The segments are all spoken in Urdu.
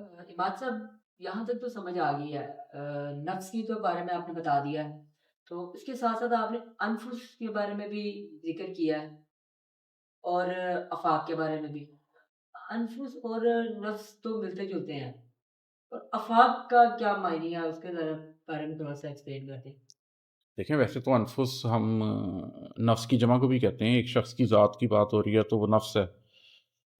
عماد صاحب، یہاں تک تو سمجھ آ گئی ہے۔ نفس کی تو بارے میں آپ نے بتا دیا ہے، تو اس کے ساتھ ساتھ آپ نے انفس کے بارے میں بھی ذکر کیا ہے، اور آفاق کے بارے میں بھی۔ انفس اور نفس تو ملتے جلتے ہیں، اور آفاق کا کیا معنی ہے، اس کے بارے میں تھوڑا سا ایکسپلین کرتے ہیں۔ دیکھیں، ویسے تو انفس ہم نفس کی جمع کو بھی کہتے ہیں۔ ایک شخص کی ذات کی بات ہو رہی ہے تو وہ نفس ہے،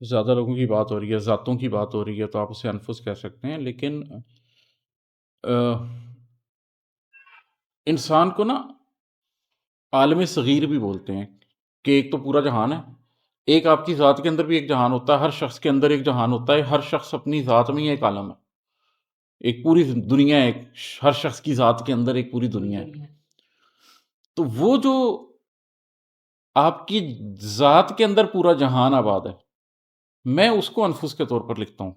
زیادہ لوگوں کی بات ہو رہی ہے، ذاتوں کی بات ہو رہی ہے تو آپ اسے انفس کہہ سکتے ہیں۔ لیکن انسان کو نا عالم صغیر بھی بولتے ہیں، کہ ایک تو پورا جہان ہے، ایک آپ کی ذات کے اندر بھی ایک جہان ہوتا ہے، ہر شخص کے اندر ایک جہان ہوتا ہے، ہر شخص اپنی ذات میں ہی ایک عالم ہے، ایک پوری دنیا ہے، ہر شخص کی ذات کے اندر ایک پوری پوری دنیا ہے۔ دنیا۔ تو وہ جو آپ کی ذات کے اندر پورا جہان آباد ہے، میں اس کو انفس کے طور پر لکھتا ہوں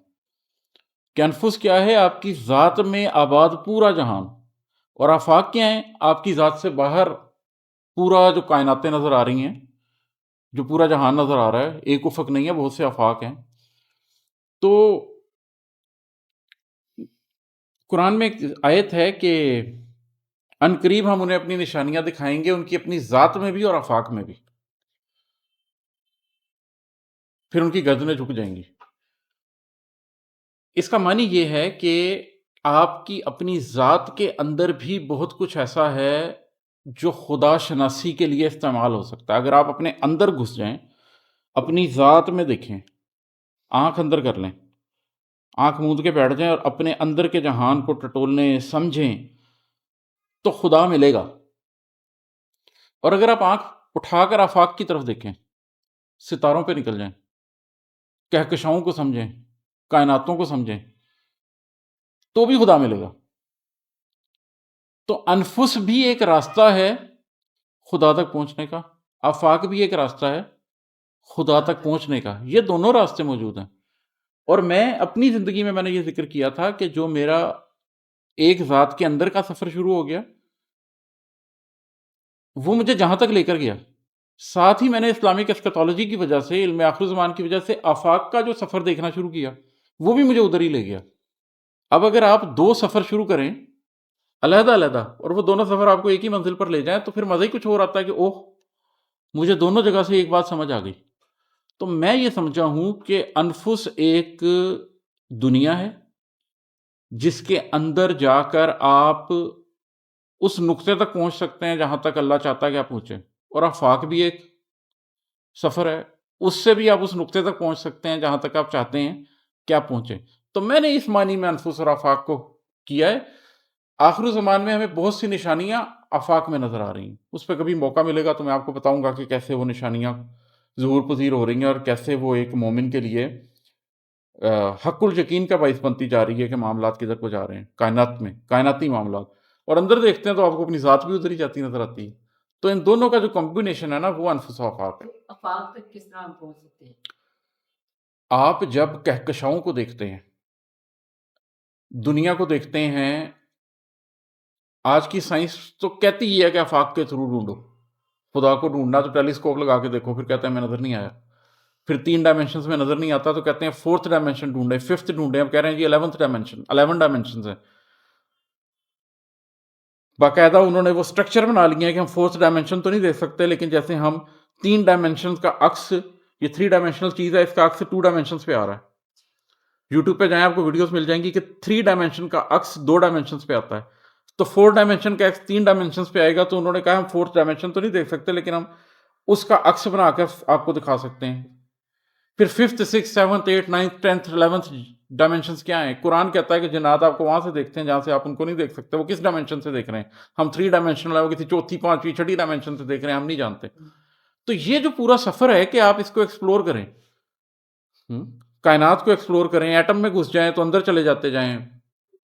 کہ انفس کیا ہے؟ آپ کی ذات میں آباد پورا جہان، اور آفاق کیا ہیں؟ آپ کی ذات سے باہر پورا جو کائناتیں نظر آ رہی ہیں، جو پورا جہان نظر آ رہا ہے، ایک افق نہیں ہے، بہت سے آفاق ہیں۔ تو قرآن میں ایک آیت ہے کہ ان قریب ہم انہیں اپنی نشانیاں دکھائیں گے، ان کی اپنی ذات میں بھی اور آفاق میں بھی، پھر ان کی گردنیں جھک جائیں گی۔ اس کا معنی یہ ہے کہ آپ کی اپنی ذات کے اندر بھی بہت کچھ ایسا ہے جو خدا شناسی کے لیے استعمال ہو سکتا ہے۔ اگر آپ اپنے اندر گھس جائیں، اپنی ذات میں دیکھیں، آنکھ اندر کر لیں، آنکھ موند کے بیٹھ جائیں اور اپنے اندر کے جہان کو ٹٹولنے سمجھیں، تو خدا ملے گا۔ اور اگر آپ آنکھ اٹھا کر آفاق کی طرف دیکھیں، ستاروں پہ نکل جائیں، کہکشاؤں کو سمجھیں، کائناتوں کو سمجھیں، تو بھی خدا ملے گا۔ تو انفس بھی ایک راستہ ہے خدا تک پہنچنے کا، آفاق بھی ایک راستہ ہے خدا تک پہنچنے کا۔ یہ دونوں راستے موجود ہیں۔ اور میں اپنی زندگی میں نے یہ ذکر کیا تھا کہ جو میرا ایک ذات کے اندر کا سفر شروع ہو گیا، وہ مجھے جہاں تک لے کر گیا، ساتھ ہی میں نے اسلامک اسکتولوجی کی وجہ سے، علم آخر زمان کی وجہ سے آفاق کا جو سفر دیکھنا شروع کیا، وہ بھی مجھے ادھر ہی لے گیا۔ اب اگر آپ دو سفر شروع کریں علیحدہ علیحدہ، اور وہ دونوں سفر آپ کو ایک ہی منزل پر لے جائیں، تو پھر مزہ ہی کچھ اور آتا ہے کہ اوہ، مجھے دونوں جگہ سے ایک بات سمجھ آ گئی۔ تو میں یہ سمجھا ہوں کہ انفس ایک دنیا ہے جس کے اندر جا کر آپ اس نقطے تک پہنچ سکتے ہیں جہاں تک اللہ چاہتا ہے کہ آپ پہنچیں، اور آفاق بھی ایک سفر ہے، اس سے بھی آپ اس نقطے تک پہنچ سکتے ہیں جہاں تک آپ چاہتے ہیں کہ آپ پہنچیں۔ تو میں نے اس معنی میں انفس اور آفاق کو کیا ہے۔ آخر زمان میں ہمیں بہت سی نشانیاں آفاق میں نظر آ رہی ہیں، اس پہ کبھی موقع ملے گا تو میں آپ کو بتاؤں گا کہ کیسے وہ نشانیاں ظہور پذیر ہو رہی ہیں، اور کیسے وہ ایک مومن کے لیے حق الیقین کا باعث بنتی جا رہی ہے کہ معاملات کدھر کو جا رہے ہیں کائنات میں، کائناتی معاملات۔ اور اندر دیکھتے ہیں تو آپ کو اپنی ذات بھی ادھر ہی جاتی نظر آتی ہے۔ تو ان دونوں کا جو کمبینیشن ہے نا، وہ انفس و آفاق ہے۔ تو آفاق تک کس طرح ہم پہنچ سکتے ہیں؟ آپ جب کہکشاؤں کو دیکھتے ہیں، دنیا کو دیکھتے ہیں، آج کی سائنس تو کہتی ہی ہے کہ آفاق کے تھرو ڈھونڈو، خدا کو ڈھونڈنا تو ٹیلیسکوپ لگا کے دیکھو، پھر کہتے ہیں میں نظر نہیں آیا۔ پھر 3 ڈائمینشنز میں نظر نہیں آتا تو کہتے ہیں 4th ڈائمینشن ڈھونڈیں، 5th ڈھونڈیں، اب کہہ رہے ہیں جی 11th ڈائمینشن، 11 ڈائمینشنز ہیں۔ باقاعدہ انہوں نے وہ سٹرکچر بنا لیے ہیں کہ ہم 4th ڈائمینشن تو نہیں دیکھ سکتے، لیکن جیسے ہم 3 ڈائمینشنز کا عکس، یہ 3 ڈائمینشنل چیز ہے، اس کا عکس 2 ڈائمینشنز پہ آ رہا ہے۔ یوٹیوب پہ جائیں، آپ کو ویڈیوز مل جائیں گی کہ 3 ڈائمینشن کا عکس 2 ڈائمینشنز پہ آتا ہے۔ تو 4 ڈائمینشن کا عکس 3 ڈائمینشنز پہ آئے گا، تو انہوں نے کہا ہم 4th ڈائمینشن تو نہیں دیکھ سکتے، لیکن ہم اس کا عکس بنا کر آپ کو دکھا سکتے ہیں۔ پھر 5th 6th 7th 8th 9th 10th 11th dimensions کیا ہیں؟ قرآن کہتا ہے کہ جنات آپ کو وہاں سے دیکھتے ہیں جہاں سے آپ ان کو نہیں دیکھ سکتے۔ وہ کس ڈائمینشن سے دیکھ رہے ہیں؟ ہم 3 ڈائمینشنل ہے، وہ کسی چوتھی 5ویں 6ٹھی ڈائمینشن سے دیکھ رہے ہیں، ہم نہیں جانتے۔ تو یہ جو پورا سفر ہے کہ آپ اس کو ایکسپلور کریں، کائنات کو ایکسپلور کریں، ایٹم میں گھس جائیں تو اندر چلے جاتے جائیں،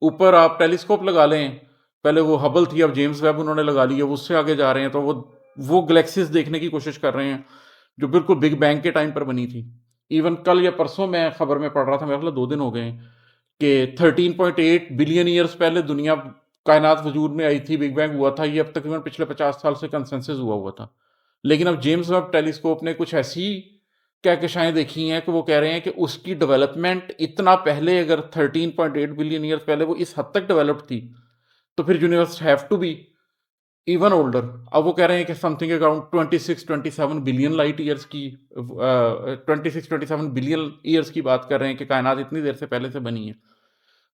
اوپر آپ ٹیلیسکوپ لگا لیں، پہلے وہ ہبل تھی، اب جیمز ویب انہوں نے لگا لی ہے، وہ اس سے آگے جا رہے ہیں، تو وہ گلیکسیز دیکھنے کی کوشش کر رہے ہیں جو بالکل بگ بینگ کے ٹائم پر بنی تھی۔ ایون کل یا پرسوں میں خبر میں پڑھ رہا تھا، میرے خیال 2 دن ہو گئے ہیں، کہ 13.8 بلین ایئرز پہلے دنیا کائنات وجود میں آئی تھی، بگ بینگ ہوا تھا۔ یہ اب تقریباً پچھلے 50 سال سے کنسنسس ہوا تھا، لیکن اب جیمز ویب ٹیلیسکوپ نے کچھ ایسی کہکشائیں دیکھی ہیں کہ وہ کہہ رہے ہیں کہ اس کی ڈیولپمنٹ اتنا پہلے، اگر 13.8 بلین ایئرس پہلے وہ اس حد تک ڈیولپڈ تھی تو پھر universe have to be even older. اب وہ کہہ رہے ہیں کہ something around 26-27 billion light years کی 26-27 بلین ایئرس کی بات کر رہے ہیں کہ کائنات اتنی دیر سے پہلے سے بنی ہے.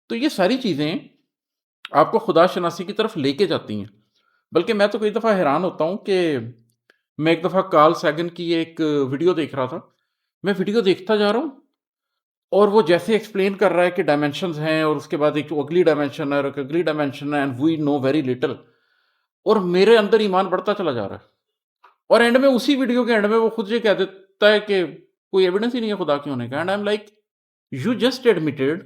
تو یہ ساری چیزیں آپ کو خدا شناسی کی طرف لے کے جاتی ہیں. بلکہ میں تو کئی دفعہ حیران ہوتا ہوں کہ میں ایک دفعہ کارل سیگن کی ایک ویڈیو دیکھ رہا تھا. میں ویڈیو دیکھتا جا رہا ہوں اور وہ جیسے ایکسپلین کر رہا ہے کہ ڈائمینشنز ہیں اور اس کے بعد ایک اگلی ڈائمینشن ہے اور ایک اگلی ڈائمینشن ہے، and we know very little, اور میرے اندر ایمان بڑھتا چلا جا رہا ہے. اور اینڈ میں اسی ویڈیو کے اینڈ میں وہ خود یہ کہہ دیتا ہے کہ کوئی ایویڈنس ہی نہیں ہے خدا کے ہونے کا. And I am like you just admitted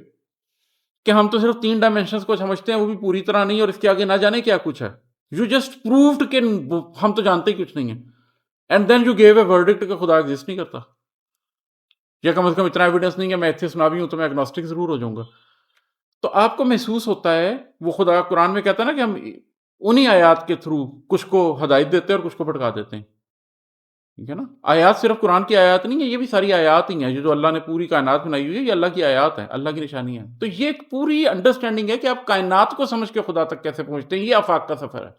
کہ ہم تو صرف 3 ڈائمینشنز کو سمجھتے ہیں، وہ بھی پوری طرح نہیں، اور اس کے آگے نہ جانے کیا کچھ ہے. یو جسٹ پرووڈ کہ ہم تو جانتے ہی کچھ نہیں ہیں. And then you give a verdict کہ خدا ایگزسٹ نہیں کرتا، یا کم از کم اتنا ایویڈنس نہیں ہے، میں ایتھیسٹ نہ بھی ہوں تو میں ایگنوسٹک ضرور ہو جاؤں گا. تو آپ کو محسوس ہوتا ہے وہ خدا قرآن میں کہتا ہے نا کہ ہم انہی آیات کے تھرو کچھ کو ہدایت دیتے ہیں اور کچھ کو بھٹکا دیتے ہیں. ٹھیک ہے نا. آیات صرف قرآن کی آیات نہیں ہے، یہ بھی ساری آیات ہی ہیں جو اللہ نے پوری کائنات بنائی ہوئی ہے. یہ اللہ کی آیات ہیں، اللہ کی نشانی ہے. تو یہ ایک پوری انڈرسٹینڈنگ ہے کہ آپ کائنات کو سمجھ کے خدا تک کیسے پہنچتے ہیں. یہ آفاق کا سفر ہے.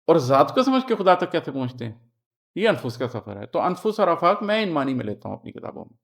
اور ذات کو سمجھ کے خدا تک کیسے پہنچتے ہیں، یہ انفس کا سفر ہے. تو انفس اور آفاق میں ان معنی میں لیتا ہوں اپنی کتابوں میں.